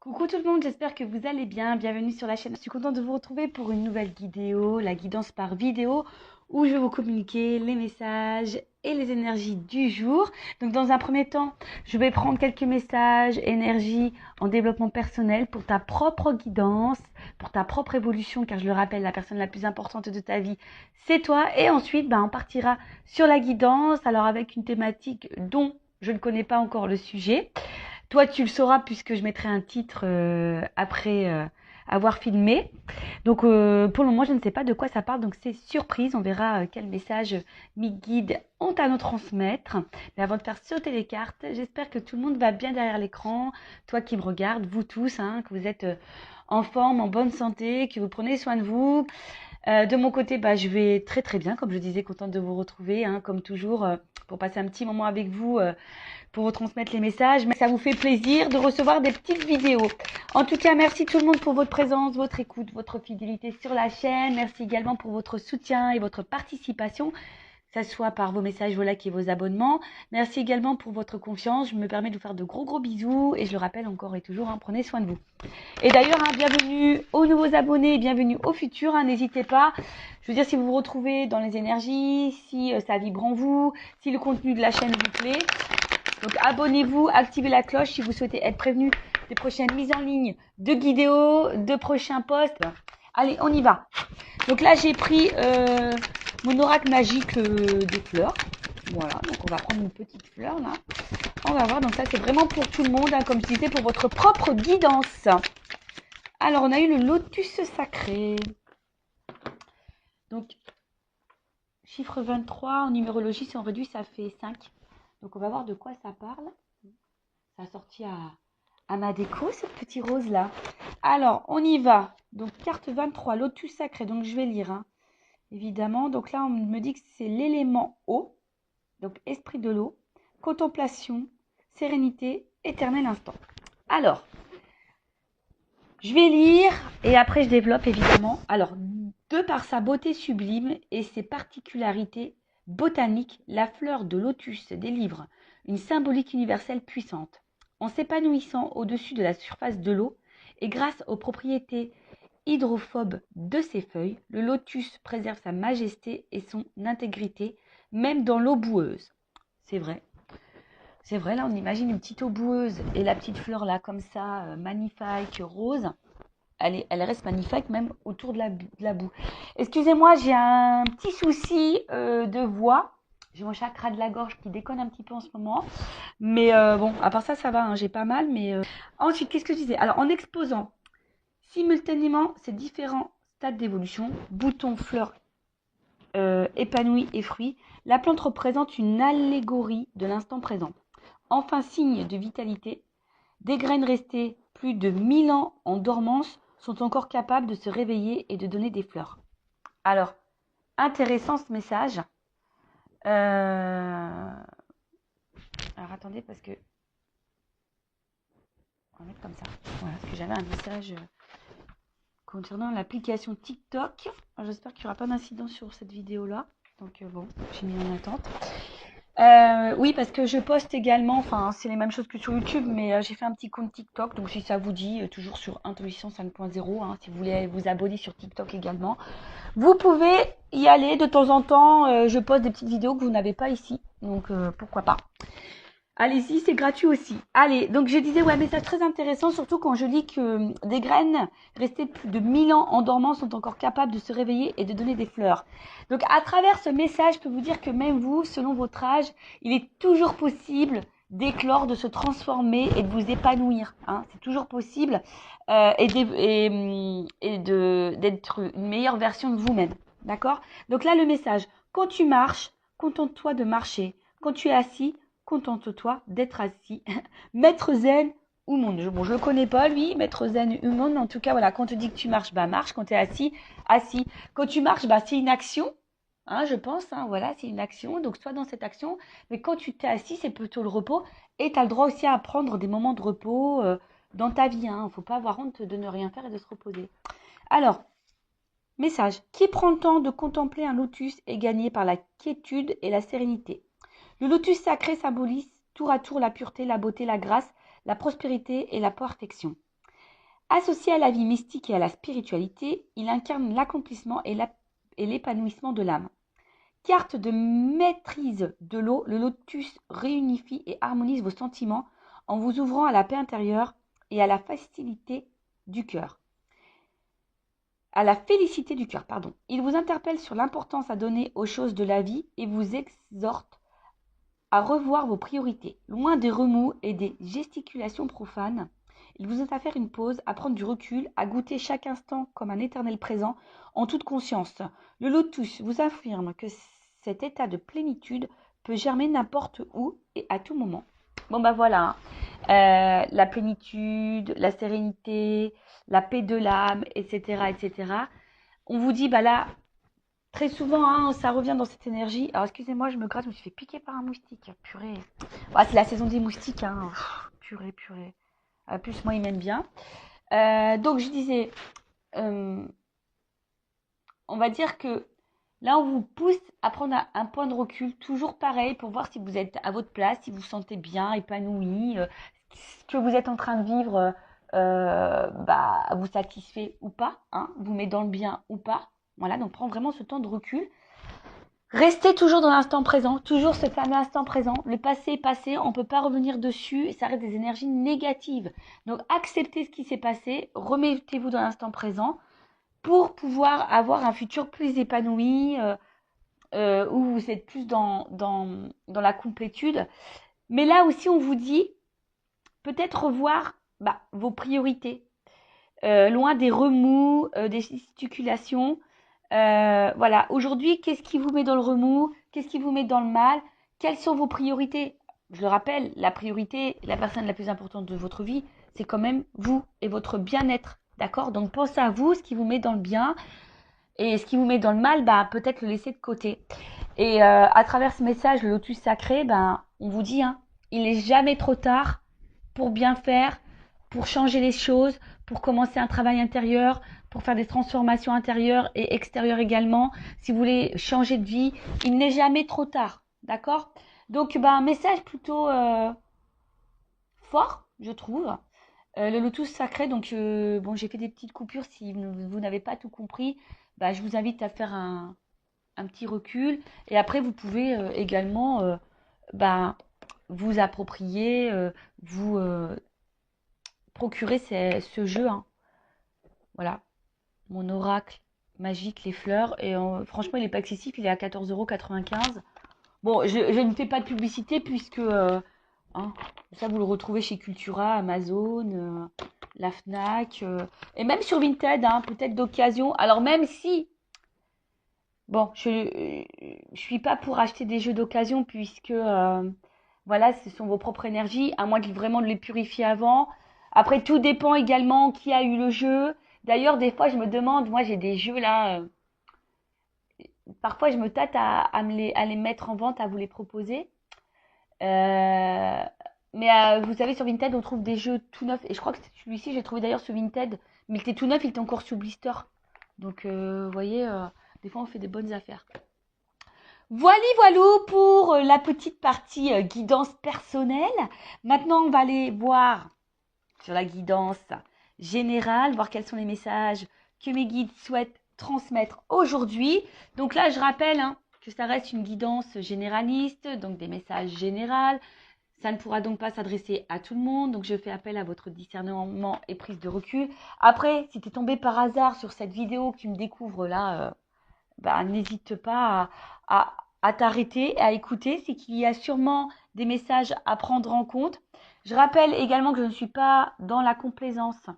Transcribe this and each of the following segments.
Coucou tout le monde, j'espère que vous allez bien. Bienvenue sur la chaîne. Je suis contente de vous retrouver pour une nouvelle vidéo, la guidance par vidéo, où je vais vous communiquer les messages et les énergies du jour. Donc dans un premier temps, je vais prendre quelques messages, énergie en développement personnel pour ta propre guidance, pour ta propre évolution, car je le rappelle, la personne la plus importante de ta vie, c'est toi. Et ensuite, on partira sur la guidance, alors avec une thématique dont je ne connais pas encore le sujet. Toi, tu le sauras puisque je mettrai un titre après avoir filmé. Donc, pour le moment, je ne sais pas de quoi ça parle. Donc, c'est surprise. On verra quel message mes guides ont à nous transmettre. Mais avant de faire sauter les cartes, j'espère que tout le monde va bien derrière l'écran. Toi qui me regardes, vous tous, que vous êtes en forme, en bonne santé, que vous prenez soin de vous. De mon côté, je vais très très bien. Comme je disais, contente de vous retrouver, comme toujours, pour passer un petit moment avec vous. Pour vous transmettre les messages, mais ça vous fait plaisir de recevoir des petites vidéos. En tout cas, merci tout le monde pour votre présence, votre écoute, votre fidélité sur la chaîne. Merci également pour votre soutien et votre participation, que ce soit par vos messages, vos likes et vos abonnements. Merci également pour votre confiance. Je me permets de vous faire de gros bisous et je le rappelle encore et toujours, prenez soin de vous. Et d'ailleurs, bienvenue aux nouveaux abonnés et bienvenue aux futurs. N'hésitez pas. Je veux dire, si vous vous retrouvez dans les énergies, si ça vibre en vous, si le contenu de la chaîne vous plaît. Donc abonnez-vous, activez la cloche si vous souhaitez être prévenu des prochaines mises en ligne de vidéos, de prochains posts. Allez, on y va. Donc là, j'ai pris mon oracle magique des fleurs. Voilà, donc on va prendre une petite fleur là. On va voir, donc ça c'est vraiment pour tout le monde, comme je disais, pour votre propre guidance. Alors, on a eu le lotus sacré. Donc, chiffre 23, en numérologie, si on réduit, ça fait 5. Donc, on va voir de quoi ça parle. Ça a sorti à ma déco, ce petit rose-là. Alors, on y va. Donc, carte 23, lotus sacré. Donc, je vais lire, évidemment. Donc là, on me dit que c'est l'élément eau. Donc, esprit de l'eau, contemplation, sérénité, éternel instant. Alors, je vais lire et après, je développe, évidemment. Alors, de par sa beauté sublime et ses particularités botaniques, la fleur de lotus délivre une symbolique universelle puissante. En s'épanouissant au-dessus de la surface de l'eau et grâce aux propriétés hydrophobes de ses feuilles, le lotus préserve sa majesté et son intégrité, même dans l'eau boueuse. C'est vrai. C'est vrai, là, on imagine une petite eau boueuse et la petite fleur, là, comme ça, magnifique, rose. Elle reste magnifique, même autour de la boue. Excusez-moi, j'ai un petit souci de voix. J'ai mon chakra de la gorge qui déconne un petit peu en ce moment. Mais bon, à part ça, ça va, j'ai pas mal. Mais ensuite, qu'est-ce que je disais? Alors, en exposant simultanément ces différents stades d'évolution, boutons, fleurs, épanouis et fruits, la plante représente une allégorie de l'instant présent. Enfin, signe de vitalité, des graines restées plus de 1000 ans en dormance sont encore capables de se réveiller et de donner des fleurs. Alors, intéressant ce message. Alors, attendez, parce que... On va mettre comme ça. Voilà, parce que j'avais un message concernant l'application TikTok. J'espère qu'il n'y aura pas d'incident sur cette vidéo-là. Donc, bon, j'ai mis en attente. Oui, parce que je poste également, c'est les mêmes choses que sur YouTube, mais j'ai fait un petit compte TikTok, donc si ça vous dit, toujours sur Intuition 5.0, si vous voulez vous abonner sur TikTok également, vous pouvez y aller de temps en temps. Je poste des petites vidéos que vous n'avez pas ici, donc pourquoi pas. Allez-y, c'est gratuit aussi. Allez, donc je disais, message très intéressant, surtout quand je lis que des graines restées plus de 1000 ans en dormance sont encore capables de se réveiller et de donner des fleurs. Donc à travers ce message, je peux vous dire que même vous, selon votre âge, il est toujours possible d'éclore, de se transformer et de vous épanouir. C'est toujours possible et d'être une meilleure version de vous-même. D'accord? Donc là, le message, quand tu marches, contente-toi de marcher. Quand tu es assis, contente-toi d'être assis. Maître zen ou monde. Bon, je le connais pas, lui, maître zen ou monde, mais en tout cas, voilà, quand on te dit que tu marches, marche. Quand tu es assis, assis. Quand tu marches, c'est une action, je pense, voilà, c'est une action. Donc, sois dans cette action. Mais quand tu t'es assis, c'est plutôt le repos. Et tu as le droit aussi à prendre des moments de repos dans ta vie. Il ne faut pas avoir honte de ne rien faire et de se reposer. Alors, message. Qui prend le temps de contempler un lotus est gagné par la quiétude et la sérénité. Le lotus sacré symbolise tour à tour la pureté, la beauté, la grâce, la prospérité et la perfection. Associé à la vie mystique et à la spiritualité, il incarne l'accomplissement et l'épanouissement de l'âme. Carte de maîtrise de l'eau, le lotus réunifie et harmonise vos sentiments en vous ouvrant à la paix intérieure et à la facilité du cœur. À la félicité du cœur, pardon. Il vous interpelle sur l'importance à donner aux choses de la vie et vous exhorte à revoir vos priorités. Loin des remous et des gesticulations profanes, il vous invite à faire une pause, à prendre du recul, à goûter chaque instant comme un éternel présent en toute conscience. Le lotus vous affirme que cet état de plénitude peut germer n'importe où et à tout moment. Bon bah voilà, la plénitude, la sérénité, la paix de l'âme, etc., etc. On vous dit, bah là, très souvent, hein, ça revient dans cette énergie. Alors, excusez-moi, je me gratte, je me suis fait piquer par un moustique. Purée. Ouais, c'est la saison des moustiques, hein. Purée, purée. Plus, moi, ils m'aiment bien. Donc, je disais, on va dire que là, on vous pousse à prendre un point de recul, toujours pareil, pour voir si vous êtes à votre place, si vous vous sentez bien, épanoui, ce que vous êtes en train de vivre vous satisfait ou pas, hein, vous met dans le bien ou pas. Voilà, donc prends vraiment ce temps de recul. Restez toujours dans l'instant présent, toujours ce fameux instant présent. Le passé est passé, on ne peut pas revenir dessus et ça reste des énergies négatives. Donc acceptez ce qui s'est passé, remettez-vous dans l'instant présent pour pouvoir avoir un futur plus épanoui, où vous êtes plus dans la complétude. Mais là aussi, on vous dit peut-être revoir vos priorités, loin des remous, des gesticulations. Voilà, aujourd'hui, qu'est-ce qui vous met dans le remous? Qu'est-ce qui vous met dans le mal? Quelles sont vos priorités? Je le rappelle, la priorité, la personne la plus importante de votre vie, c'est quand même vous et votre bien-être. D'accord? Donc pensez à vous, ce qui vous met dans le bien et ce qui vous met dans le mal, peut-être le laisser de côté. Et à travers ce message, le lotus sacré, on vous dit, hein, il n'est jamais trop tard pour bien faire, pour changer les choses, pour commencer un travail intérieur, pour faire des transformations intérieures et extérieures également. Si vous voulez changer de vie, il n'est jamais trop tard. D'accord? Donc, un message plutôt fort, je trouve. Le lotus sacré, donc j'ai fait des petites coupures. Si vous n'avez pas tout compris, je vous invite à faire un petit recul. Et après, vous pouvez également vous approprier, vous procurer ce jeu. Hein. Voilà, mon oracle magique, les fleurs. Et franchement, il n'est pas excessif, il est à 14,95 €. Bon, je ne fais pas de publicité puisque ça, vous le retrouvez chez Cultura, Amazon, la Fnac, et même sur Vinted, hein, peut-être d'occasion. Alors même si, bon, je suis pas pour acheter des jeux d'occasion puisque, voilà, ce sont vos propres énergies, à moins vraiment de les purifier avant. Après, tout dépend également qui a eu le jeu. D'ailleurs, des fois, je me demande, moi j'ai des jeux là, parfois je me tâte à les mettre en vente, à vous les proposer. Mais vous savez, sur Vinted, on trouve des jeux tout neufs. Et je crois que celui-ci, j'ai trouvé d'ailleurs sur Vinted. Mais il était tout neuf, il était encore sous blister. Donc, vous voyez, des fois, on fait des bonnes affaires. Voilou pour la petite partie guidance personnelle. Maintenant, on va aller voir sur la guidance générale, voir quels sont les messages que mes guides souhaitent transmettre aujourd'hui. Donc là, je rappelle que ça reste une guidance généraliste, donc des messages généraux. Ça ne pourra donc pas s'adresser à tout le monde, donc je fais appel à votre discernement et prise de recul. Après, si tu es tombé par hasard sur cette vidéo que tu me découvres là, n'hésite pas à t'arrêter, à écouter. C'est qu'il y a sûrement des messages à prendre en compte. Je rappelle également que je ne suis pas dans la complaisance.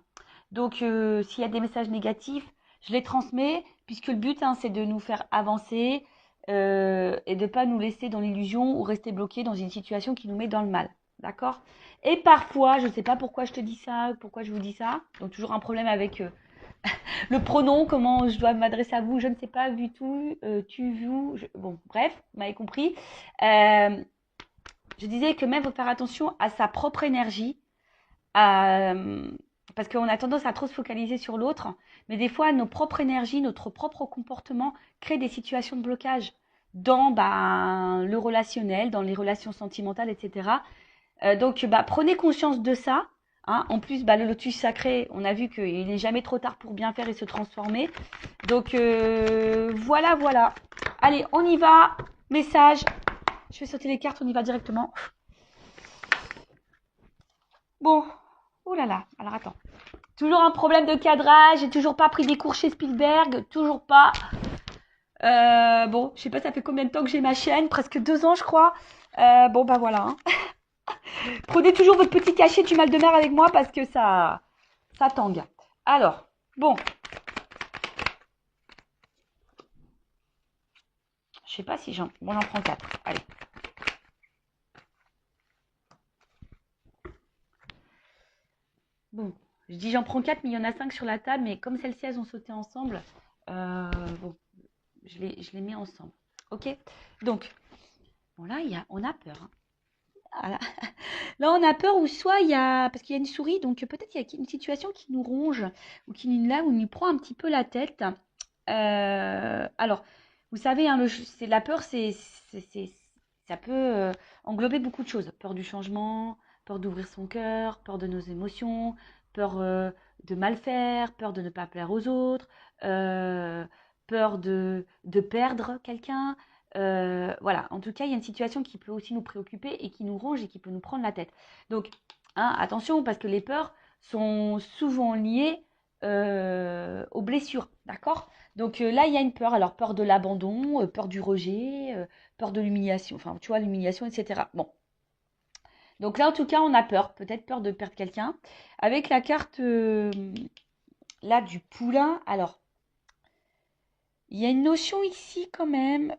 Donc, s'il y a des messages négatifs, je les transmets, puisque le but, c'est de nous faire avancer et de ne pas nous laisser dans l'illusion ou rester bloqué dans une situation qui nous met dans le mal. D'accord? Et parfois, je ne sais pas pourquoi je te dis ça, pourquoi je vous dis ça. Donc, toujours un problème avec le pronom, comment je dois m'adresser à vous, je ne sais pas, vu tout, tu, vous. Bon, bref, vous m'avez compris. Je disais que même, il faut faire attention à sa propre énergie. Parce qu'on a tendance à trop se focaliser sur l'autre, mais des fois, nos propres énergies, notre propre comportement créent des situations de blocage dans le relationnel, dans les relations sentimentales, etc. Donc, prenez conscience de ça. Hein. En plus, bah, le lotus sacré, on a vu qu'il n'est jamais trop tard pour bien faire et se transformer. Donc, voilà, voilà. Allez, on y va. Message. Je vais sauter les cartes, on y va directement. Bon. Oh là là. Alors, attends. Toujours un problème de cadrage. J'ai toujours pas pris des cours chez Spielberg. Toujours pas. Bon, je sais pas, ça fait combien de temps que j'ai ma chaîne. Presque 2 ans, je crois. Bon, bah voilà. Hein. Prenez toujours votre petit cachet du mal de mer avec moi parce que ça tangue. Alors, bon. Je sais pas si j'en prends 4. Allez. Bon, je dis j'en prends 4, mais il y en a 5 sur la table. Mais comme celles-ci, elles ont sauté ensemble, bon, je les mets ensemble. Ok. Donc, bon là, on a peur. Hein. Voilà. Là, on a peur ou soit il y a, parce qu'il y a une souris, donc peut-être il y a une situation qui nous ronge ou qui nous prend un petit peu la tête. Alors, vous savez, hein, la peur, ça peut englober beaucoup de choses. Peur du changement, peur d'ouvrir son cœur, peur de nos émotions, peur de mal faire, peur de ne pas plaire aux autres, peur de perdre quelqu'un. Voilà, en tout cas, il y a une situation qui peut aussi nous préoccuper et qui nous ronge et qui peut nous prendre la tête. Donc, hein, attention, parce que les peurs sont souvent liées aux blessures, d'accord? Donc là, il y a une peur. Alors, peur de l'abandon, peur du rejet, peur de l'humiliation, enfin, tu vois, l'humiliation, etc. Bon. Donc là, en tout cas, on a peur, peut-être peur de perdre quelqu'un. Avec la carte, là, du poulain, alors, il y a une notion ici quand même,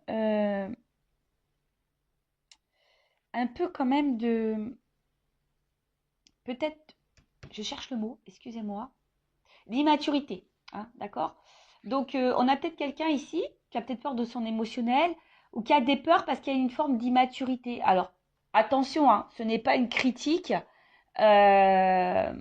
un peu quand même de... Peut-être, je cherche le mot, excusez-moi, l'immaturité, hein, d'accord? Donc, on a peut-être quelqu'un ici qui a peut-être peur de son émotionnel ou qui a des peurs parce qu'il y a une forme d'immaturité. Alors, attention, hein, ce n'est pas une critique euh,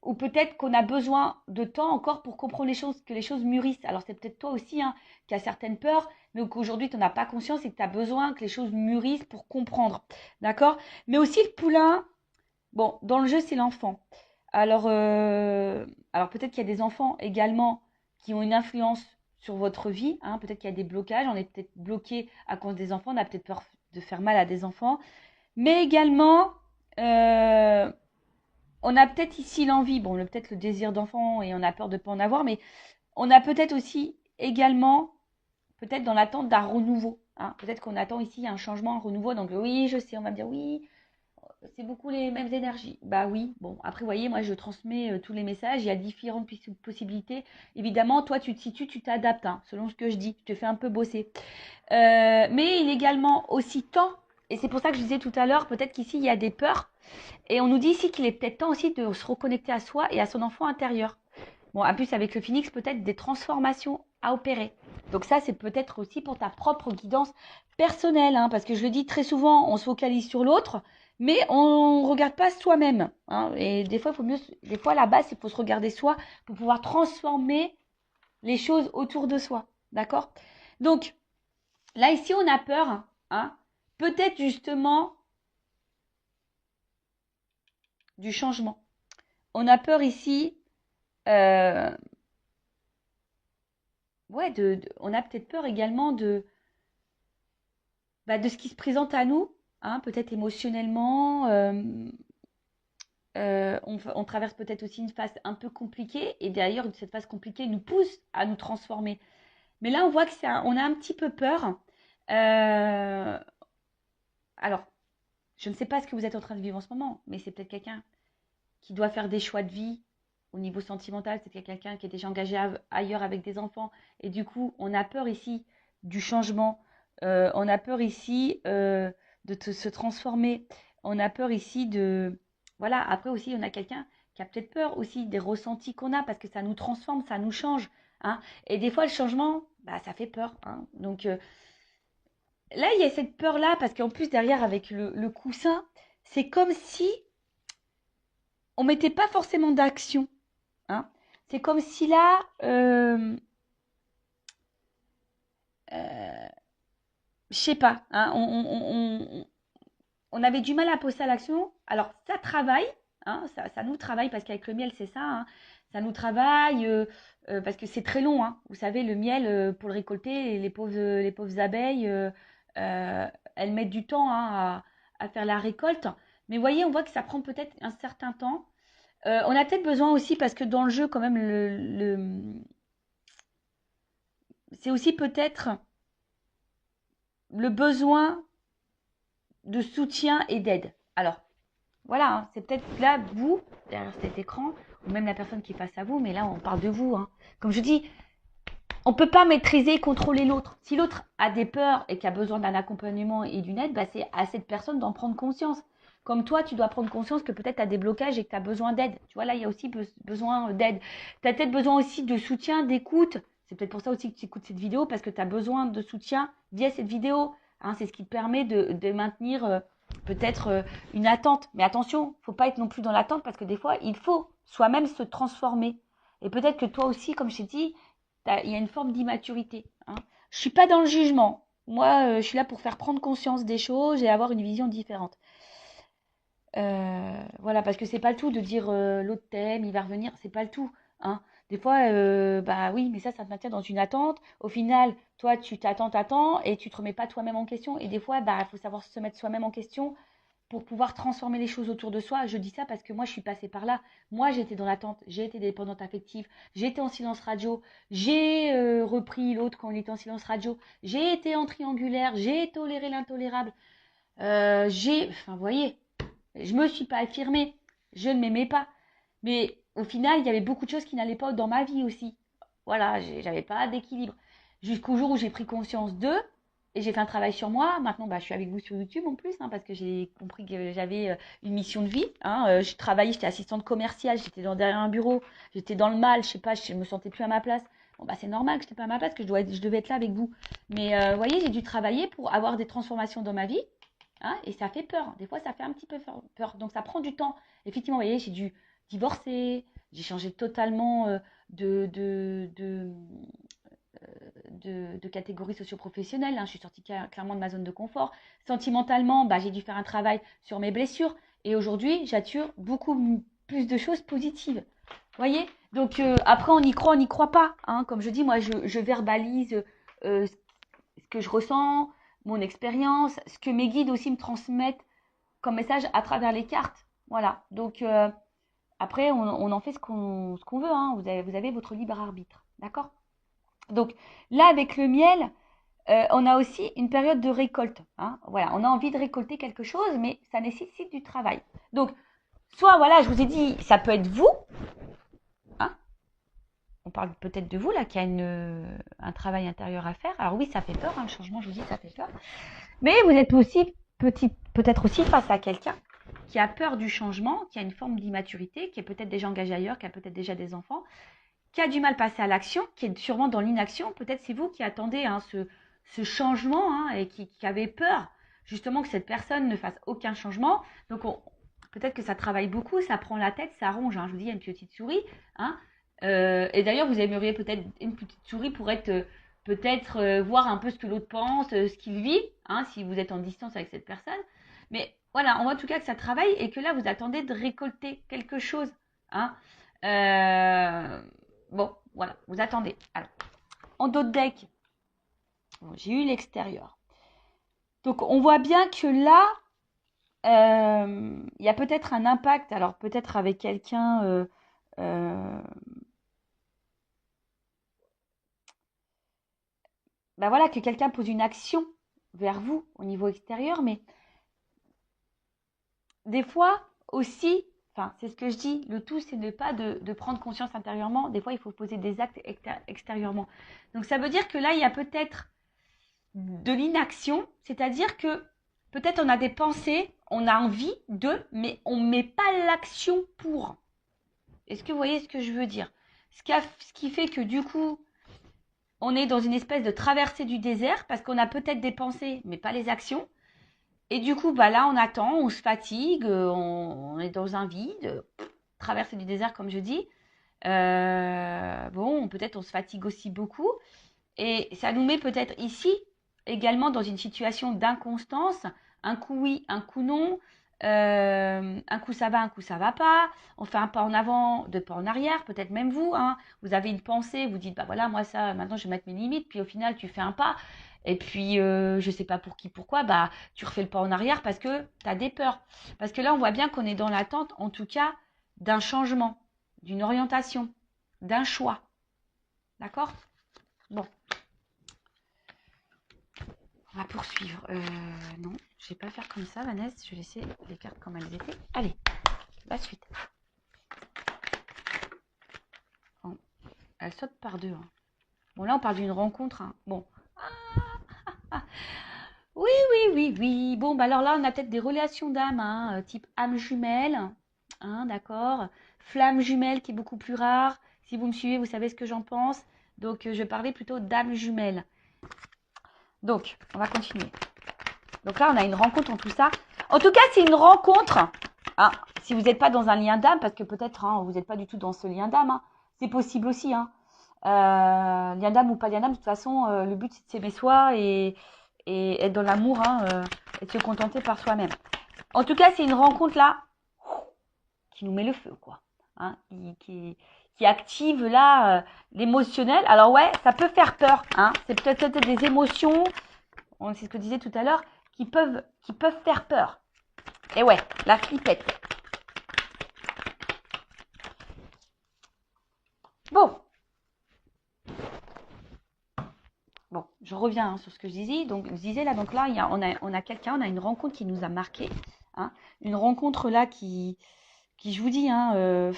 ou peut-être qu'on a besoin de temps encore pour comprendre les choses, que les choses mûrissent. Alors, c'est peut-être toi aussi hein, qui as certaines peurs, mais qu'aujourd'hui, tu n'en as pas conscience et que tu as besoin que les choses mûrissent pour comprendre, d'accord? Mais aussi le poulain, bon, dans le jeu, c'est l'enfant. Alors, alors peut-être qu'il y a des enfants également qui ont une influence sur votre vie. Hein. Peut-être qu'il y a des blocages. On est peut-être bloqué à cause des enfants. On a peut-être peur de faire mal à des enfants. Mais également, euh, on a peut-être ici l'envie. Bon, peut-être le désir d'enfant et on a peur de ne pas en avoir. Mais on a peut-être aussi également, peut-être dans l'attente d'un renouveau. Hein. Peut-être qu'on attend ici un changement, un renouveau. Donc oui, je sais, on va me dire oui, c'est beaucoup les mêmes énergies. Bah oui, bon, après, vous voyez, moi, je transmets tous les messages. Il y a différentes possibilités. Évidemment, toi, tu te situes, tu t'adaptes, hein, selon ce que je dis. Tu te fais un peu bosser. Mais il est également aussi temps, et c'est pour ça que je disais tout à l'heure, peut-être qu'ici, il y a des peurs. Et on nous dit ici qu'il est peut-être temps aussi de se reconnecter à soi et à son enfant intérieur. Bon, en plus, avec le phénix, peut-être des transformations à opérer. Donc ça, c'est peut-être aussi pour ta propre guidance personnelle, hein, parce que je le dis très souvent, on se focalise sur l'autre, mais on ne regarde pas soi-même. Hein, et des fois, des fois, à la base, il faut se regarder soi pour pouvoir transformer les choses autour de soi. D'accord? Donc, là, ici, on a peur, hein, peut-être justement du changement. On a peur ici euh, ouais, on a peut-être peur également de ce qui se présente à nous, hein, peut-être émotionnellement. On traverse peut-être aussi une phase un peu compliquée et d'ailleurs cette phase compliquée nous pousse à nous transformer. Mais là, on voit que on a un petit peu peur. Euh, alors, je ne sais pas ce que vous êtes en train de vivre en ce moment, mais c'est peut-être quelqu'un qui doit faire des choix de vie au niveau sentimental, c'est peut-être quelqu'un qui est déjà engagé ailleurs avec des enfants. Et du coup, on a peur ici du changement. On a peur ici se transformer. On a peur ici de... Voilà, après aussi, on a quelqu'un qui a peut-être peur aussi des ressentis qu'on a parce que ça nous transforme, ça nous change. Hein. Et des fois, le changement, bah, ça fait peur. Hein. Donc là, il y a cette peur-là parce qu'en plus, derrière, avec le coussin, c'est comme si on mettait pas forcément d'action. Hein. C'est comme si là, je sais pas, hein, on avait du mal à passer à l'action. Alors, ça travaille, hein, ça nous travaille, parce qu'avec le miel, c'est ça, hein, ça nous travaille, parce que c'est très long, hein. Vous savez, le miel, pour le récolter, les pauvres abeilles, euh, elles mettent du temps, hein, à faire la récolte. Mais vous voyez, on voit que ça prend peut-être un certain temps. On a peut-être besoin aussi, parce que dans le jeu, quand même, c'est aussi peut-être le besoin de soutien et d'aide. Alors, voilà, hein, c'est peut-être là, vous, derrière cet écran, ou même la personne qui est face à vous, mais là, on parle de vous, hein. Comme je dis, on ne peut pas maîtriser et contrôler l'autre. Si l'autre a des peurs et qui a besoin d'un accompagnement et d'une aide, bah, c'est à cette personne d'en prendre conscience. Comme toi, tu dois prendre conscience que peut-être tu as des blocages et que tu as besoin d'aide. Tu vois, là, il y a aussi besoin d'aide. Tu as peut-être besoin aussi de soutien, d'écoute. C'est peut-être pour ça aussi que tu écoutes cette vidéo, parce que tu as besoin de soutien via cette vidéo. Hein, c'est ce qui te permet de maintenir peut-être une attente. Mais attention, il ne faut pas être non plus dans l'attente, parce que des fois, il faut soi-même se transformer. Et peut-être que toi aussi, comme je t'ai dit, il y a une forme d'immaturité. Hein. Je ne suis pas dans le jugement. Moi, je suis là pour faire prendre conscience des choses et avoir une vision différente. Voilà, parce que c'est pas le tout de dire l'autre thème, il va revenir, c'est pas le tout. Hein. Des fois, bah oui, mais ça te maintient dans une attente. Au final, toi, tu t'attends, et tu te remets pas toi-même en question. Et des fois, bah, il faut savoir se mettre soi-même en question pour pouvoir transformer les choses autour de soi. Je dis ça parce que moi, je suis passée par là. Moi, j'étais dans l'attente, j'ai été dépendante affective, j'étais en silence radio, j'ai repris l'autre quand on était en silence radio, j'ai été en triangulaire, j'ai toléré l'intolérable, enfin, vous voyez, je me suis pas affirmée, je ne m'aimais pas. Mais au final, il y avait beaucoup de choses qui n'allaient pas dans ma vie aussi. Voilà, j'avais pas d'équilibre. Jusqu'au jour où j'ai pris conscience d'eux et j'ai fait un travail sur moi. Maintenant, bah, je suis avec vous sur YouTube en plus, hein, parce que j'ai compris que j'avais une mission de vie. Hein. Je travaillais, j'étais assistante commerciale, j'étais derrière un bureau, j'étais dans le mal, je sais pas, je me sentais plus à ma place. Bon, bah, c'est normal que je n'étais pas à ma place, que je devais être là avec vous. Mais vous voyez, j'ai dû travailler pour avoir des transformations dans ma vie. Hein, et ça fait peur. Des fois, ça fait un petit peu peur. Donc, ça prend du temps. Effectivement, vous voyez, j'ai dû divorcer. J'ai changé totalement de, de, de, de catégorie socio-professionnelle. Hein. Je suis sortie clairement de ma zone de confort. Sentimentalement, bah, j'ai dû faire un travail sur mes blessures. Et aujourd'hui, j'attire beaucoup plus de choses positives. Vous voyez? Donc, après, on n'y croit pas. Hein. Comme je dis, moi, je verbalise ce que je ressens, mon expérience, ce que mes guides aussi me transmettent comme message à travers les cartes. Voilà. Donc, après, on en fait ce qu'on veut. Hein. Vous avez votre libre arbitre. D'accord? Donc, là, avec le miel, on a aussi une période de récolte. Hein. Voilà. On a envie de récolter quelque chose, mais ça nécessite du travail. Donc, soit, voilà, je vous ai dit, ça peut être vous. Hein. On parle peut-être de vous, là, qui a un travail intérieur à faire. Alors oui, ça fait peur. Hein, le changement, je vous dis, ça fait peur. Mais vous êtes aussi peut-être aussi face à quelqu'un qui a peur du changement, qui a une forme d'immaturité, qui est peut-être déjà engagé ailleurs, qui a peut-être déjà des enfants, qui a du mal à passer à l'action, qui est sûrement dans l'inaction. Peut-être c'est vous qui attendez hein, ce changement hein, et qui avez peur justement que cette personne ne fasse aucun changement. Donc peut-être que ça travaille beaucoup, ça prend la tête, ça ronge. Hein. Je vous dis, il y a une petite souris. Hein. Et d'ailleurs, vous aimeriez peut-être une petite souris pour être peut-être voir un peu ce que l'autre pense, ce qu'il vit, hein, si vous êtes en distance avec cette personne. Mais voilà, on voit en tout cas que ça travaille et que là, vous attendez de récolter quelque chose. Hein. Bon, voilà, vous attendez. Alors, en dos de deck, bon, j'ai eu l'extérieur. Donc, on voit bien que là, il y a peut-être un impact, alors peut-être avec quelqu'un... ben voilà, que quelqu'un pose une action vers vous au niveau extérieur, mais des fois aussi, enfin c'est ce que je dis, le tout c'est de pas de prendre conscience intérieurement, des fois il faut poser des actes extérieurement. Donc ça veut dire que là il y a peut-être de l'inaction, c'est-à-dire que peut-être on a des pensées, on a envie mais on ne met pas l'action pour. Est-ce que vous voyez ce que je veux dire? Ce qui fait que du coup, on est dans une espèce de traversée du désert parce qu'on a peut-être des pensées, mais pas les actions. Et du coup, bah là, on attend, on se fatigue, on est dans un vide, traversée du désert, comme je dis. Bon, peut-être on se fatigue aussi beaucoup. Et ça nous met peut-être ici également dans une situation d'inconstance, un coup oui, un coup non. Un coup ça va, un coup ça va pas. On fait un pas en avant, deux pas en arrière, peut-être même vous. Hein, vous avez une pensée, vous dites, bah voilà, moi ça, maintenant je vais mettre mes limites. Puis au final, tu fais un pas. Et puis, je sais pas pour qui, pourquoi, bah tu refais le pas en arrière parce que tu as des peurs. Parce que là, on voit bien qu'on est dans l'attente, en tout cas, d'un changement, d'une orientation, d'un choix. D'accord? Bon, on va poursuivre. Non, je vais pas faire comme ça, Vanessa. Je vais laisser les cartes comme elles étaient. Allez, la suite. Bon, elle saute par deux. Hein. Bon, là, on parle d'une rencontre. Hein. Bon. Ah, oui, oui, oui, oui. Bon, bah alors là, on a peut-être des relations d'âme, hein, type âme jumelle. Hein, d'accord. Flamme jumelle qui est beaucoup plus rare. Si vous me suivez, vous savez ce que j'en pense. Donc, je parlais plutôt d'âme jumelle. Donc, on va continuer. Donc là, on a une rencontre en tout ça. En tout cas, c'est une rencontre. Hein, si vous n'êtes pas dans un lien d'âme, parce que peut-être hein, vous n'êtes pas du tout dans ce lien d'âme, hein, c'est possible aussi. Hein. Lien d'âme ou pas lien d'âme, de toute façon, le but c'est de s'aimer soi et être dans l'amour hein, et de se contenter par soi-même. En tout cas, c'est une rencontre là qui nous met le feu, quoi. Hein, qui active là l'émotionnel. Alors ouais, ça peut faire peur. Hein, c'est peut-être des émotions, c'est ce que je disais tout à l'heure, qui peuvent faire peur. Et ouais, la flippette. Bon. Bon, je reviens hein, sur ce que je disais. Donc, je disais là, donc là, on a quelqu'un, on a une rencontre qui nous a marqué. Hein, une rencontre là qui je vous dis, hein,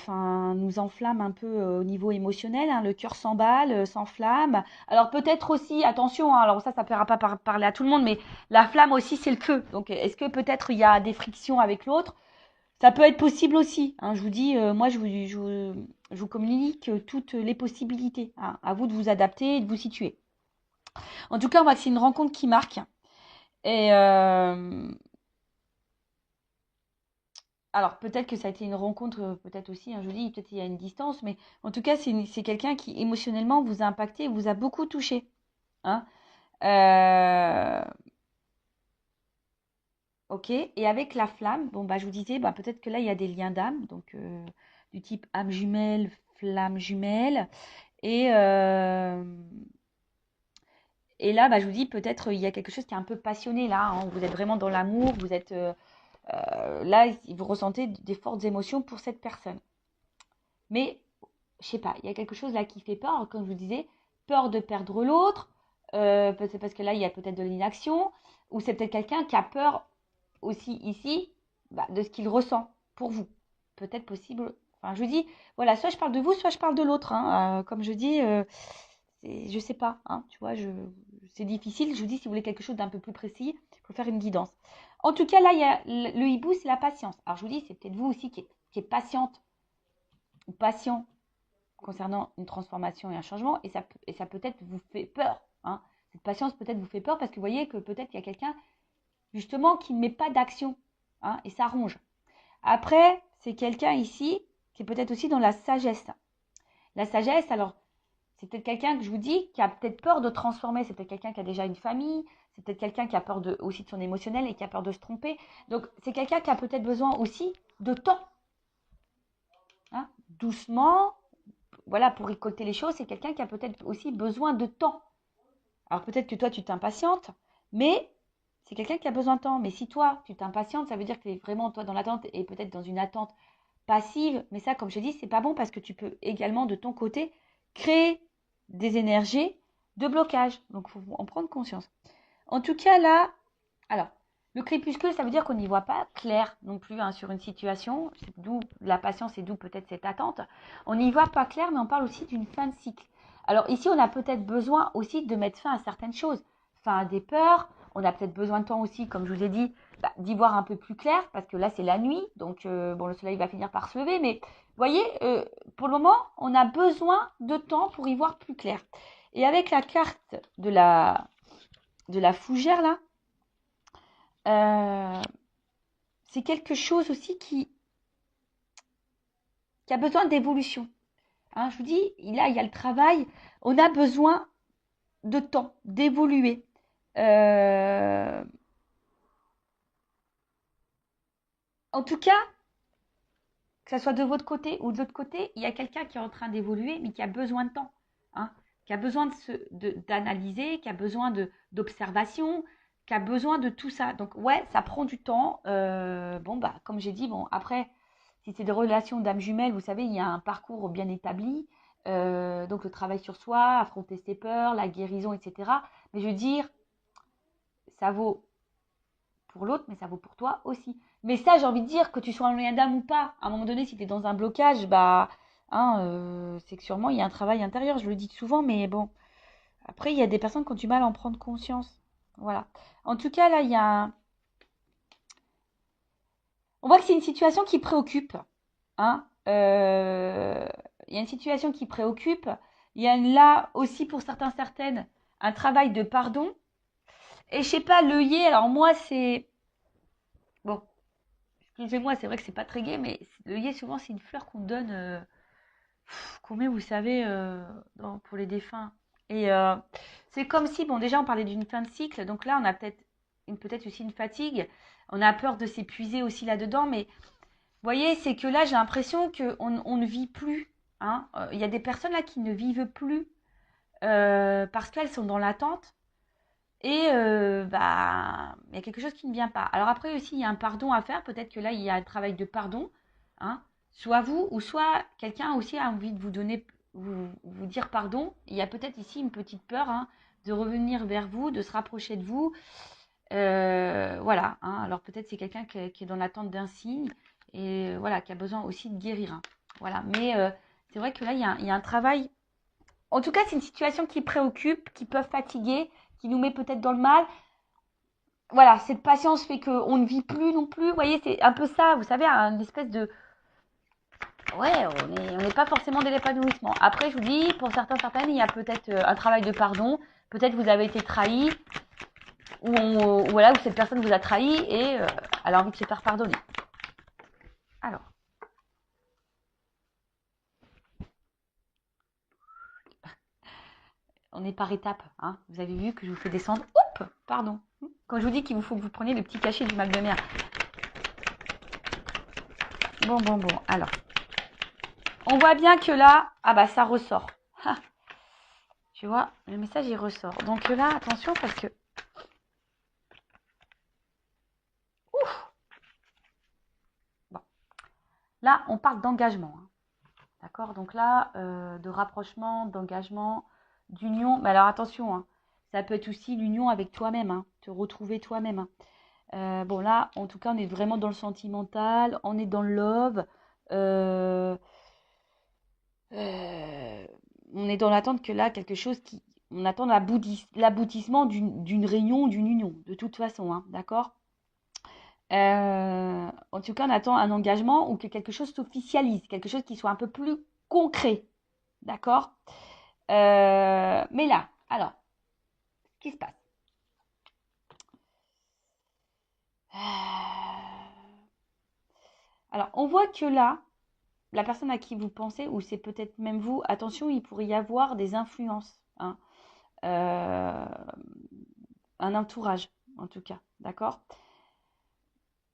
nous enflamme un peu au niveau émotionnel. Hein, le cœur s'emballe, s'enflamme. Alors peut-être aussi, attention, hein, alors ça ne plaira pas parler à tout le monde, mais la flamme aussi, c'est le feu. Donc, est-ce que peut-être il y a des frictions avec l'autre? Ça peut être possible aussi. Hein, je vous dis, moi, je vous communique toutes les possibilités. Hein, à vous de vous adapter et de vous situer. En tout cas, on voit que c'est une rencontre qui marque. Et alors, peut-être que ça a été une rencontre, peut-être aussi, hein, je vous dis, peut-être il y a une distance, mais en tout cas, c'est quelqu'un qui émotionnellement vous a impacté, vous a beaucoup touché. Hein. Euh, ok, et avec la flamme, bon, bah, je vous disais, bah, peut-être que là, il y a des liens d'âme, donc du type âme jumelle, flamme jumelle. Et, euh, et là, bah, je vous dis, peut-être il y a quelque chose qui est un peu passionné là. Hein, vous êtes vraiment dans l'amour, vous êtes là, vous ressentez des fortes émotions pour cette personne. Mais, je sais pas, il y a quelque chose là qui fait peur, comme je vous disais, peur de perdre l'autre, peut-être parce que là, il y a peut-être de l'inaction, ou c'est peut-être quelqu'un qui a peur aussi ici bah, de ce qu'il ressent pour vous. Peut-être possible. Enfin, je vous dis, voilà, soit je parle de vous, soit je parle de l'autre. Hein. Comme je dis, je sais pas, hein, tu vois, c'est difficile. Je vous dis, si vous voulez quelque chose d'un peu plus précis, il faut faire une guidance. En tout cas, là, il y a le hibou, c'est la patience. Alors, je vous dis, c'est peut-être vous aussi qui êtes patiente ou patient concernant une transformation et un changement, et ça peut-être vous fait peur. Hein. Cette patience peut-être vous fait peur parce que vous voyez que peut-être il y a quelqu'un justement qui ne met pas d'action, hein, et ça ronge. Après, c'est quelqu'un ici qui est peut-être aussi dans la sagesse. La sagesse, alors, c'est peut-être quelqu'un que je vous dis qui a peut-être peur de transformer, c'est peut-être quelqu'un qui a déjà une famille, c'est peut-être quelqu'un qui a peur aussi de son émotionnel et qui a peur de se tromper. Donc, c'est quelqu'un qui a peut-être besoin aussi de temps. Hein, doucement, voilà, pour récolter les choses, c'est quelqu'un qui a peut-être aussi besoin de temps. Alors peut-être que toi, tu t'impatientes, mais c'est quelqu'un qui a besoin de temps. Mais si toi, tu t'impatientes, ça veut dire que tu es vraiment, toi, dans l'attente et peut-être dans une attente passive. Mais ça, comme je dis, c'est pas bon parce que tu peux également, de ton côté, créer des énergies de blocage. Donc, il faut en prendre conscience. En tout cas, là, alors, le crépuscule, ça veut dire qu'on n'y voit pas clair non plus hein, sur une situation. C'est d'où la patience et d'où peut-être cette attente. On n'y voit pas clair, mais on parle aussi d'une fin de cycle. Alors ici, on a peut-être besoin aussi de mettre fin à certaines choses. Fin à des peurs. On a peut-être besoin de temps aussi, comme je vous ai dit, bah, d'y voir un peu plus clair, parce que là, c'est la nuit. Donc, bon, le soleil va finir par se lever. Mais vous voyez, pour le moment, on a besoin de temps pour y voir plus clair. Et avec la carte de la fougère, là, c'est quelque chose aussi qui a besoin d'évolution. Hein, je vous dis, là, il y a le travail. On a besoin de temps, d'évoluer. En tout cas, que ce soit de votre côté ou de l'autre côté, il y a quelqu'un qui est en train d'évoluer, mais qui a besoin de temps, hein, qui a besoin d'analyser, qui a besoin d'observation, qui a besoin de tout ça. Donc, ouais, ça prend du temps. Bon, bah, comme j'ai dit, bon, après, si c'est des relations d'âme jumelle, vous savez, il y a un parcours bien établi. Donc, le travail sur soi, affronter ses peurs, la guérison, etc. Mais je veux dire, ça vaut pour l'autre, mais ça vaut pour toi aussi. Mais ça, j'ai envie de dire que tu sois un lien d'âme ou pas, à un moment donné, si tu es dans un blocage, bah, hein, c'est que sûrement il y a un travail intérieur. Je le dis souvent, mais bon. Après, il y a des personnes qui ont du mal à en prendre conscience. Voilà. En tout cas, là, il y a on voit que c'est une situation qui préoccupe. Hein. Il y a une situation qui préoccupe. Il y a là aussi, pour certains, certaines, un travail de pardon. Et je sais pas, l'œillet, alors moi, c'est... Bon, excusez-moi, c'est vrai que c'est pas très gai, mais l'œillet, souvent, c'est une fleur qu'on donne, qu'on met, vous savez, pour les défunts. Et c'est comme si, bon, déjà, on parlait d'une fin de cycle, donc là, on a peut-être aussi une fatigue. On a peur de s'épuiser aussi là-dedans, mais vous voyez, c'est que là, j'ai l'impression qu'on ne vit plus. Hein. Il y a des personnes là qui ne vivent plus parce qu'elles sont dans l'attente. Et bah, il y a quelque chose qui ne vient pas. Alors après aussi, il y a un pardon à faire. Peut-être que là, il y a un travail de pardon. Hein. Soit vous, ou soit quelqu'un aussi a envie de vous donner, vous dire pardon. Il y a peut-être ici une petite peur, hein, de revenir vers vous, de se rapprocher de vous. Voilà. Hein. Alors peut-être c'est quelqu'un qui est dans l'attente d'un signe et voilà, qui a besoin aussi de guérir. Hein. Voilà. Mais c'est vrai que là, il y a un travail. En tout cas, c'est une situation qui préoccupe, qui peut fatiguer, qui nous met peut-être dans le mal. Voilà, cette patience fait qu'on ne vit plus non plus. Vous voyez, c'est un peu ça, vous savez, une espèce de... Ouais, on n'est pas forcément dans l'épanouissement. Après, je vous dis, pour certains, certaines, il y a peut-être un travail de pardon. Peut-être vous avez été trahi, voilà, où cette personne vous a trahi et elle a envie de se faire pardonner. Alors. On est par étapes. Hein. Vous avez vu que je vous fais descendre. Oups, pardon. Quand je vous dis qu'il vous faut que vous preniez le petit cachet du mal de mer. Bon. Alors, on voit bien que là, ah bah ça ressort. Ha. Tu vois, le message il ressort. Donc là, attention parce que... Ouf. Bon. Là, on parle d'engagement. Hein. D'accord. Donc là, de rapprochement, d'engagement, d'union. Mais alors attention, hein. Ça peut être aussi l'union avec toi-même. Hein. Te retrouver toi-même. Hein. Bon là, en tout cas, on est vraiment dans le sentimental, on est dans le love, euh, euh, on est dans l'attente que là, quelque chose qui... On attend l'aboutissement d'une réunion, d'une union, de toute façon, hein, d'accord. En tout cas, on attend un engagement ou que quelque chose s'officialise, quelque chose qui soit un peu plus concret, d'accord. Mais là, alors, ce qui se passe. Alors, on voit que là, la personne à qui vous pensez, ou c'est peut-être même vous, attention, il pourrait y avoir des influences, hein, euh, un entourage en tout cas, d'accord.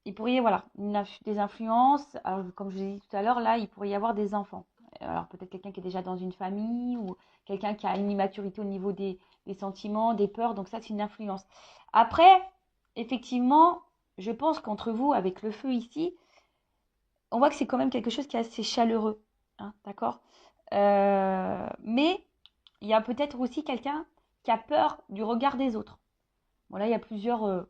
Il pourrait y avoir voilà, des influences, alors, comme je vous ai dit tout à l'heure, là, il pourrait y avoir des enfants. Alors peut-être quelqu'un qui est déjà dans une famille, ou quelqu'un qui a une immaturité au niveau des sentiments, des peurs, donc ça c'est une influence. Après, effectivement, je pense qu'entre vous, avec le feu ici, on voit que c'est quand même quelque chose qui est assez chaleureux, hein, d'accord. Mais il y a peut-être aussi quelqu'un qui a peur du regard des autres. Bon, là, il y a plusieurs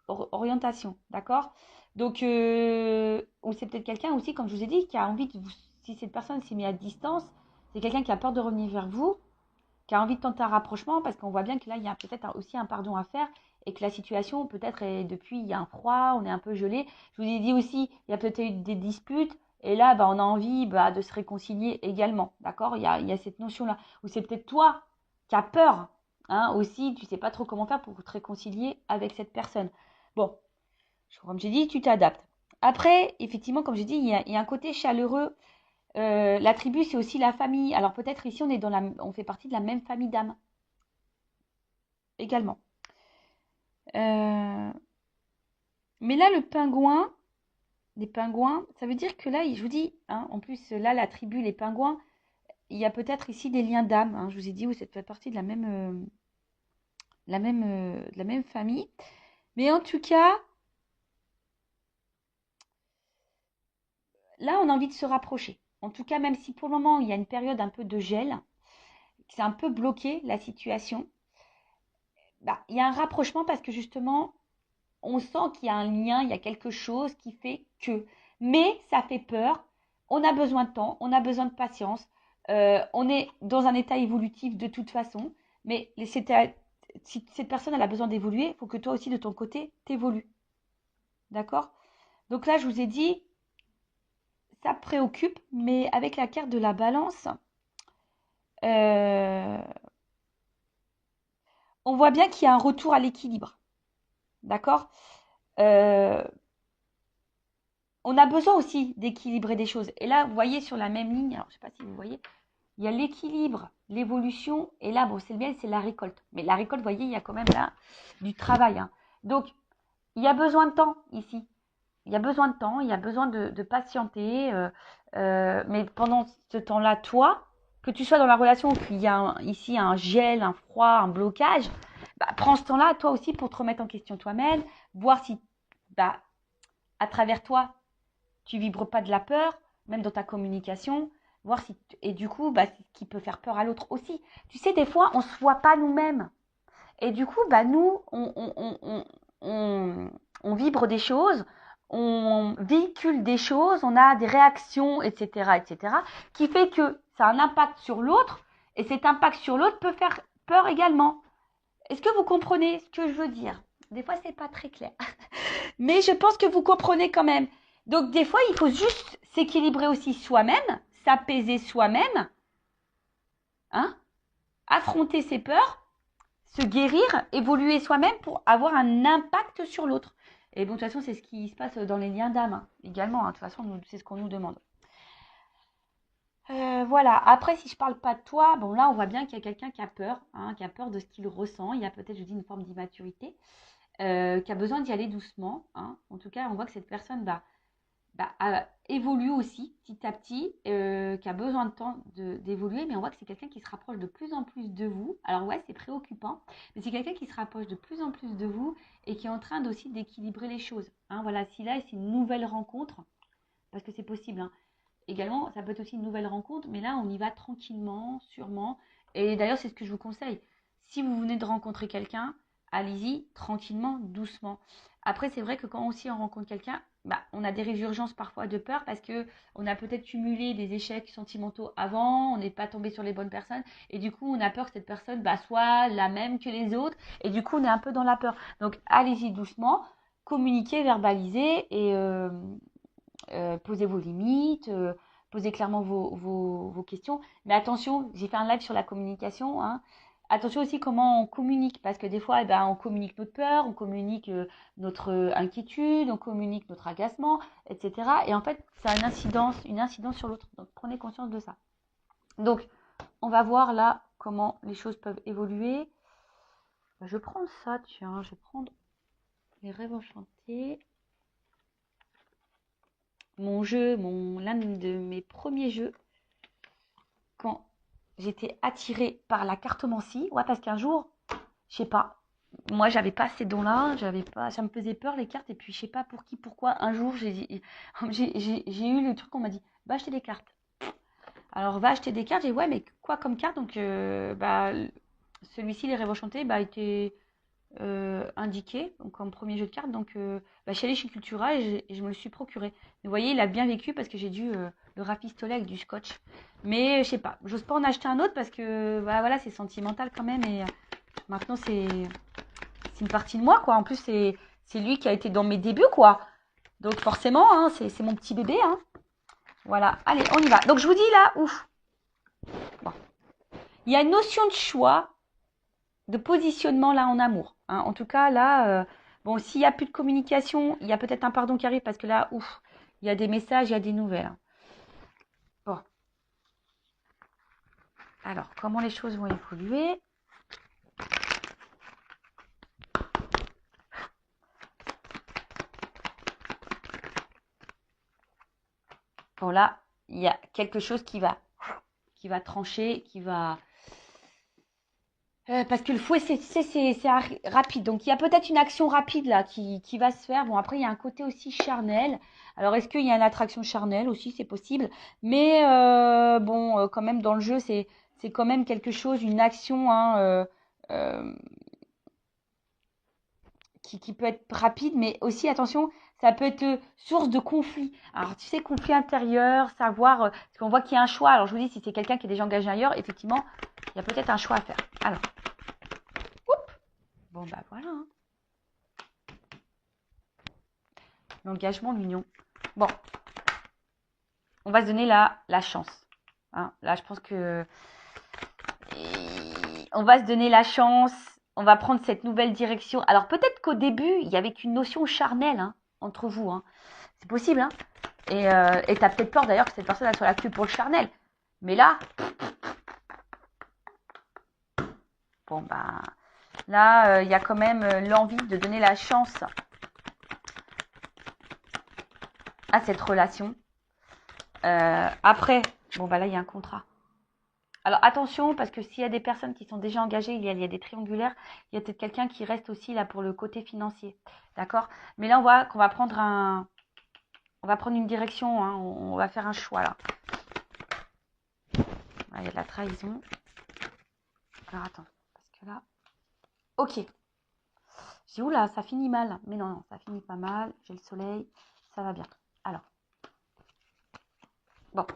orientations, d'accord. Donc, ou c'est peut-être quelqu'un aussi, comme je vous ai dit, qui a envie de vous, si cette personne s'est mise à distance, c'est quelqu'un qui a peur de revenir vers vous, qui a envie de tenter un rapprochement, parce qu'on voit bien que là, il y a peut-être aussi un pardon à faire, et que la situation, peut-être, est depuis, il y a un froid, on est un peu gelé. Je vous ai dit aussi, il y a peut-être eu des disputes, et là, bah, on a envie de se réconcilier également, d'accord. Il y a cette notion-là. Ou c'est peut-être toi qui as peur, hein, aussi, tu sais pas trop comment faire pour te réconcilier avec cette personne. Bon, comme j'ai dit, tu t'adaptes. Après, effectivement, comme j'ai dit, il y a un côté chaleureux. La tribu, c'est aussi la famille. Alors peut-être ici, on fait partie de la même famille d'âmes également. Mais là, le pingouin, des pingouins, ça veut dire que là, je vous dis, hein, en plus, là, la tribu, les pingouins, il y a peut-être ici des liens d'âme. Hein, je vous ai dit, oui, ça fait partie de de la même famille. Mais en tout cas, là, on a envie de se rapprocher. En tout cas, même si pour le moment, il y a une période un peu de gel, c'est un peu bloqué la situation, bah, il y a un rapprochement parce que justement, on sent qu'il y a un lien, il y a quelque chose qui fait que. Mais ça fait peur. On a besoin de temps, on a besoin de patience. On est dans un état évolutif de toute façon. Mais si cette personne elle a besoin d'évoluer, il faut que toi aussi de ton côté t'évolues. D'accord? Donc là, je vous ai dit, ça préoccupe, mais avec la carte de la balance, euh, on voit bien qu'il y a un retour à l'équilibre. D'accord? Euh, on a besoin aussi d'équilibrer des choses. Et là, vous voyez sur la même ligne, alors je ne sais pas si vous voyez, il y a l'équilibre, l'évolution, et là, bon, c'est le miel, c'est la récolte. Mais la récolte, vous voyez, il y a quand même là du travail. Hein. Donc, il y a besoin de temps ici. Il y a besoin de temps, il y a besoin de patienter. Mais pendant ce temps-là, toi, que tu sois dans la relation où il y a ici un gel, un froid, un blocage, bah, prends ce temps-là, toi aussi, pour te remettre en question toi-même, voir si, bah, à travers toi, tu vibres pas de la peur, même dans ta communication, voir si et du coup, bah, c'est ce qui peut faire peur à l'autre aussi. Tu sais, des fois, on se voit pas nous-mêmes. Et du coup, bah, nous, on vibre des choses, on véhicule des choses, on a des réactions, etc., qui fait que ça a un impact sur l'autre, et cet impact sur l'autre peut faire peur également. Est-ce que vous comprenez ce que je veux dire? Des fois, c'est pas très clair. Mais je pense que vous comprenez quand même. Donc, des fois, il faut juste s'équilibrer aussi soi-même, s'apaiser soi-même, hein, affronter ses peurs, se guérir, évoluer soi-même pour avoir un impact sur l'autre. Et bon, de toute façon, c'est ce qui se passe dans les liens d'âme hein, également. Hein. De toute façon, c'est ce qu'on nous demande. Voilà. Après, si je parle pas de toi, bon là, on voit bien qu'il y a quelqu'un qui a peur, hein, qui a peur de ce qu'il ressent. Il y a peut-être, je dis, une forme d'immaturité, qui a besoin d'y aller doucement. Hein. En tout cas, on voit que cette personne évolue aussi petit à petit, qui a besoin de temps d'évoluer, mais on voit que c'est quelqu'un qui se rapproche de plus en plus de vous. Alors ouais, c'est préoccupant, mais c'est quelqu'un qui se rapproche de plus en plus de vous et qui est en train aussi d'équilibrer les choses. Hein, voilà, si là, c'est une nouvelle rencontre, parce que c'est possible. Hein. Également, ça peut être aussi une nouvelle rencontre, mais là, on y va tranquillement, sûrement. Et d'ailleurs, c'est ce que je vous conseille. Si vous venez de rencontrer quelqu'un, allez-y tranquillement, doucement. Après, c'est vrai que quand aussi on rencontre quelqu'un, bah, on a des résurgences parfois de peur parce que on a peut-être cumulé des échecs sentimentaux avant, on n'est pas tombé sur les bonnes personnes et du coup on a peur que cette personne bah, soit la même que les autres et du coup on est un peu dans la peur. Donc allez-y doucement, communiquez, verbalisez et posez vos limites, posez clairement vos questions. Mais attention, j'ai fait un live sur la communication. Hein. Attention aussi comment on communique, parce que des fois, eh ben, on communique notre peur, on communique notre inquiétude, on communique notre agacement, etc. Et en fait, ça a une incidence sur l'autre. Donc, prenez conscience de ça. Donc, on va voir là comment les choses peuvent évoluer. Je vais prendre ça, tiens, je vais prendre les rêves enchantés. L'un de mes premiers jeux, quand j'étais attirée par la cartomancie, ouais, parce qu'un jour, je sais pas, moi j'avais pas ces dons-là, ça me faisait peur les cartes, et puis je sais pas pour qui, pourquoi, un jour j'ai eu le truc, on m'a dit, va acheter des cartes. Alors va acheter des cartes, j'ai dit, ouais, mais quoi comme carte? Donc, celui-ci, les rêves enchantés, était indiqué donc comme premier jeu de cartes. Donc, je suis allée chez Cultura et je me le suis procuré. Mais vous voyez, il a bien vécu parce que j'ai dû le rafistoler avec du scotch. Mais je sais pas, j'ose pas en acheter un autre parce que voilà, c'est sentimental quand même. Et maintenant, c'est une partie de moi, quoi. En plus, c'est lui qui a été dans mes débuts, quoi. Donc, forcément, hein, c'est mon petit bébé. Hein. Voilà, allez, on y va. Donc, je vous dis là, ouf. Bon. Il y a une notion de choix de positionnement là en amour. Hein. En tout cas, là, bon, s'il n'y a plus de communication, il y a peut-être un pardon qui arrive parce que là, ouf, il y a des messages, il y a des nouvelles. Hein. Bon. Alors, comment les choses vont évoluer? bon là, il y a quelque chose qui va trancher, qui va... parce que le fouet, c'est rapide. Donc, il y a peut-être une action rapide là qui va se faire. Bon, après, il y a un côté aussi charnel. Alors, est-ce qu'il y a une attraction charnelle aussi? C'est possible. Mais bon, quand même, dans le jeu, c'est quand même quelque chose, une action hein, euh, qui peut être rapide. Mais aussi, attention, ça peut être source de conflit. Alors, tu sais, conflit intérieur, savoir... parce qu'on voit qu'il y a un choix. Alors, je vous dis, si c'est quelqu'un qui est déjà engagé ailleurs, effectivement, il y a peut-être un choix à faire. Alors, bon, bah voilà. Hein. L'engagement, l'union. Bon, on va se donner la chance. Hein. Là, je pense que on va se donner la chance. On va prendre cette nouvelle direction. Alors, peut-être qu'au début, il y avait qu'une notion charnelle hein, entre vous. Hein. C'est possible. Hein. Et tu as peut-être peur d'ailleurs que cette personne elle soit là que pour le charnel. Mais là, bon, bah, là, il y a quand même l'envie de donner la chance à cette relation. Après, bon, bah là, il y a un contrat. Alors attention, parce que s'il y a des personnes qui sont déjà engagées, il y a des triangulaires, il y a peut-être quelqu'un qui reste aussi là pour le côté financier. D'accord? Mais là, on voit qu'on va prendre une direction, hein, on va faire un choix là. Là, il y a de la trahison. Alors attends, parce que là. Ok. Je dis, oula, ça finit mal. Mais non, non, ça finit pas mal. J'ai le soleil, ça va bien. Alors. Bon.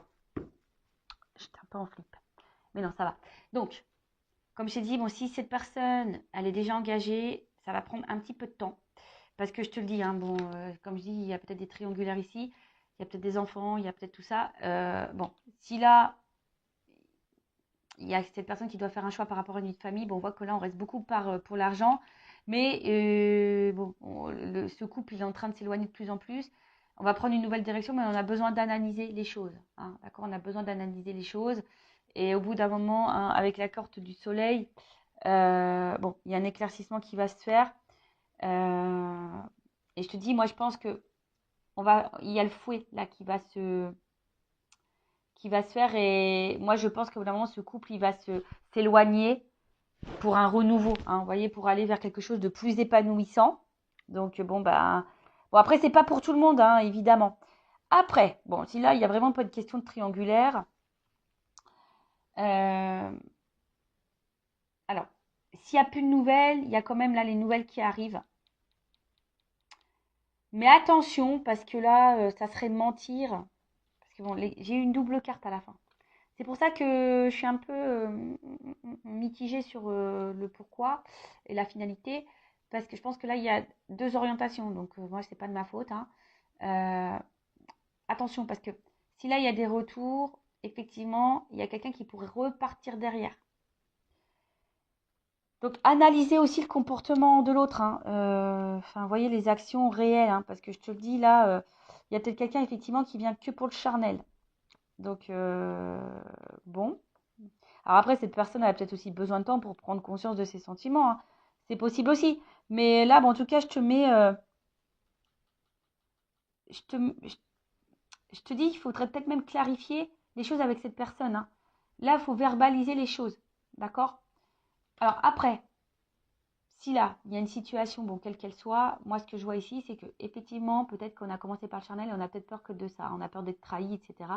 J'étais un peu en flip. Mais non, ça va. Donc, comme j'ai dit, bon, si cette personne, elle est déjà engagée, ça va prendre un petit peu de temps. Parce que je te le dis, hein, bon, comme je dis, il y a peut-être des triangulaires ici, il y a peut-être des enfants, il y a peut-être tout ça. Bon, si là, il y a cette personne qui doit faire un choix par rapport à une vie de famille, bon, on voit que là, on reste beaucoup pour l'argent. Mais bon, ce couple, il est en train de s'éloigner de plus en plus. On va prendre une nouvelle direction, mais on a besoin d'analyser les choses. Hein, d'accord? On a besoin d'analyser les choses. Et au bout d'un moment, hein, avec la carte du soleil, bon, il y a un éclaircissement qui va se faire. Et je te dis, moi, je pense que il y a le fouet là qui va se faire. Et moi, je pense qu'au bout d'un moment, ce couple, il va s'éloigner pour un renouveau. Hein, vous voyez, pour aller vers quelque chose de plus épanouissant. Donc, bon, bah, bon, après, c'est pas pour tout le monde, hein, évidemment. Après, bon, si là, il y a vraiment pas de question de triangulaire. Alors, s'il n'y a plus de nouvelles, il y a quand même là les nouvelles qui arrivent. Mais attention, parce que là, ça serait mentir. Parce que bon, j'ai eu une double carte à la fin. C'est pour ça que je suis un peu mitigée sur le pourquoi et la finalité. Parce que je pense que là, il y a deux orientations. Donc, moi, c'est pas de ma faute. Hein. Attention, parce que si là, il y a des retours, effectivement, il y a quelqu'un qui pourrait repartir derrière. Donc, analysez aussi le comportement de l'autre. Hein. Enfin, voyez les actions réelles. Hein, parce que je te le dis, là, il y a peut-être quelqu'un, effectivement, qui vient que pour le charnel. Donc, bon. Alors après, cette personne a peut-être aussi besoin de temps pour prendre conscience de ses sentiments. Hein. C'est possible aussi. Mais là, bon, en tout cas, je te mets... je te dis, il faudrait peut-être même clarifier les choses avec cette personne. Hein. Là, il faut verbaliser les choses. D'accord? Alors après, si là, il y a une situation, bon, quelle qu'elle soit, moi, ce que je vois ici, c'est que effectivement, peut-être qu'on a commencé par le charnel et on a peut-être peur que de ça. On a peur d'être trahi, etc.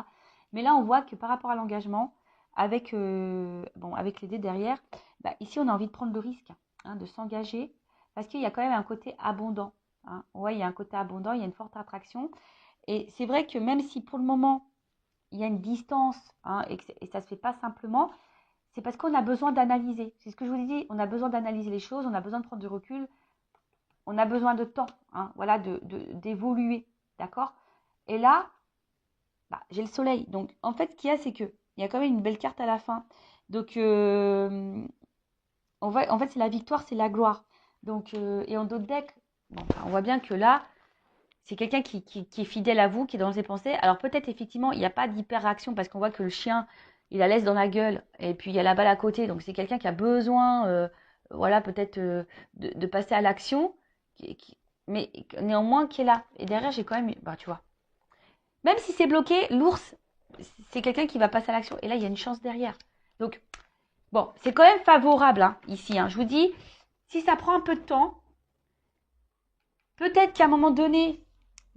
Mais là, on voit que par rapport à l'engagement, avec, avec les dés derrière, bah, ici, on a envie de prendre le risque hein, de s'engager parce qu'il y a quand même un côté abondant. Hein. Ouais, il y a un côté abondant, il y a une forte attraction. Et c'est vrai que même si pour le moment, il y a une distance hein, et ça ne se fait pas simplement, c'est parce qu'on a besoin d'analyser. C'est ce que je vous ai dit, on a besoin d'analyser les choses, on a besoin de prendre du recul, on a besoin de temps, hein, voilà, d'évoluer, d'accord? Et là, bah, j'ai le soleil. Donc, en fait, ce qu'il y a, c'est qu'il y a quand même une belle carte à la fin. Donc, en fait, c'est la victoire, c'est la gloire. Donc, et en d'autres decks, bon, bah, on voit bien que là, c'est quelqu'un qui est fidèle à vous, qui est dans ses pensées. Alors peut-être effectivement, il n'y a pas d'hyper-réaction parce qu'on voit que le chien, il la laisse dans la gueule. Et puis il y a la balle à côté. Donc c'est quelqu'un qui a besoin, voilà, peut-être de passer à l'action. Mais néanmoins qui est là. Et derrière, j'ai quand même, bah tu vois. Même si c'est bloqué, l'ours, c'est quelqu'un qui va passer à l'action. Et là, il y a une chance derrière. Donc, bon, c'est quand même favorable hein, ici. Hein. Je vous dis, si ça prend un peu de temps, peut-être qu'à un moment donné,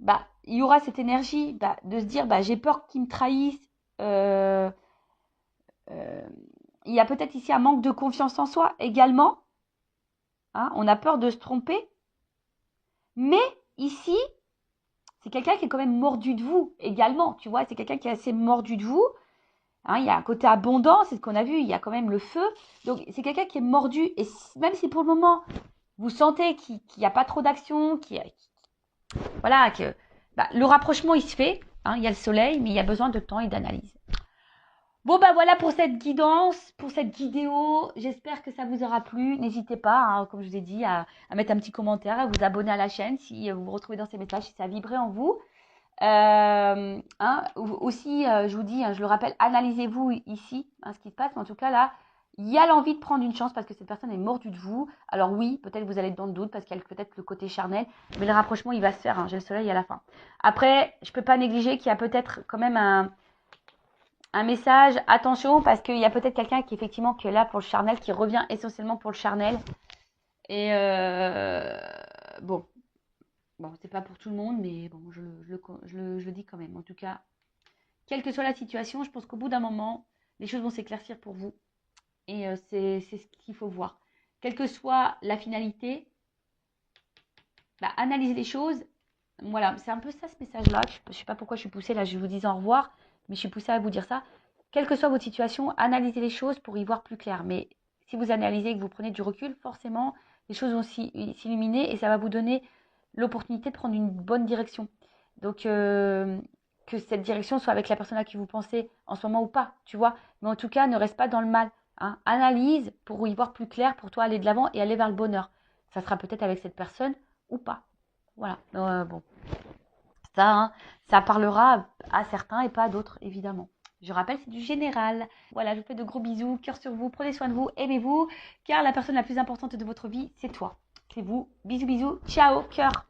bah, il y aura cette énergie bah, de se dire, bah, j'ai peur qu'ils me trahissent. Euh, euh, il y a peut-être ici un manque de confiance en soi également. Hein, on a peur de se tromper. Mais ici, c'est quelqu'un qui est quand même mordu de vous également. Tu vois, c'est quelqu'un qui est assez mordu de vous. Hein, il y a un côté abondant, c'est ce qu'on a vu, il y a quand même le feu. Donc, c'est quelqu'un qui est mordu. Et même si pour le moment, vous sentez qu'il n'y a pas trop d'action, voilà, que bah, le rapprochement, il se fait. Hein, il y a le soleil, mais il y a besoin de temps et d'analyse. Bon, bah voilà pour cette guidance, pour cette vidéo. J'espère que ça vous aura plu. N'hésitez pas, hein, comme je vous ai dit, à mettre un petit commentaire, à vous abonner à la chaîne si vous vous retrouvez dans ces messages, si ça a vibré en vous. Hein, aussi, je vous dis, hein, je le rappelle, analysez-vous ici, hein, ce qui se passe. Mais en tout cas, là, il y a l'envie de prendre une chance parce que cette personne est mordue de vous. Alors oui, peut-être vous allez être dans le doute parce qu'il y a peut-être le côté charnel. Mais le rapprochement, il va se faire. Hein, j'ai le soleil à la fin. Après, je ne peux pas négliger qu'il y a peut-être quand même un message. Attention parce qu'il y a peut-être quelqu'un qui effectivement qui est là pour le charnel, qui revient essentiellement pour le charnel. Et bon. Bon, c'est pas pour tout le monde, mais bon, je le dis quand même. En tout cas, quelle que soit la situation, je pense qu'au bout d'un moment, les choses vont s'éclaircir pour vous. Et c'est ce qu'il faut voir. Quelle que soit la finalité, bah, analysez les choses. Voilà, c'est un peu ça ce message-là. Je ne sais pas pourquoi je suis poussée, là je vous dis au revoir, mais je suis poussée à vous dire ça. Quelle que soit votre situation, analysez les choses pour y voir plus clair. Mais si vous analysez et que vous prenez du recul, forcément, les choses vont s'illuminer et ça va vous donner l'opportunité de prendre une bonne direction. Donc, que cette direction soit avec la personne à qui vous pensez en ce moment ou pas, tu vois. Mais en tout cas, ne reste pas dans le mal. Hein. Analyse pour y voir plus clair, pour toi aller de l'avant et aller vers le bonheur. Ça sera peut-être avec cette personne ou pas. Voilà. Bon, ça, hein, ça parlera à certains et pas à d'autres, évidemment. Je rappelle, c'est du général. Voilà, je vous fais de gros bisous, cœur sur vous, prenez soin de vous, aimez-vous, car la personne la plus importante de votre vie, c'est toi. C'est vous. Bisous, bisous, ciao, cœur.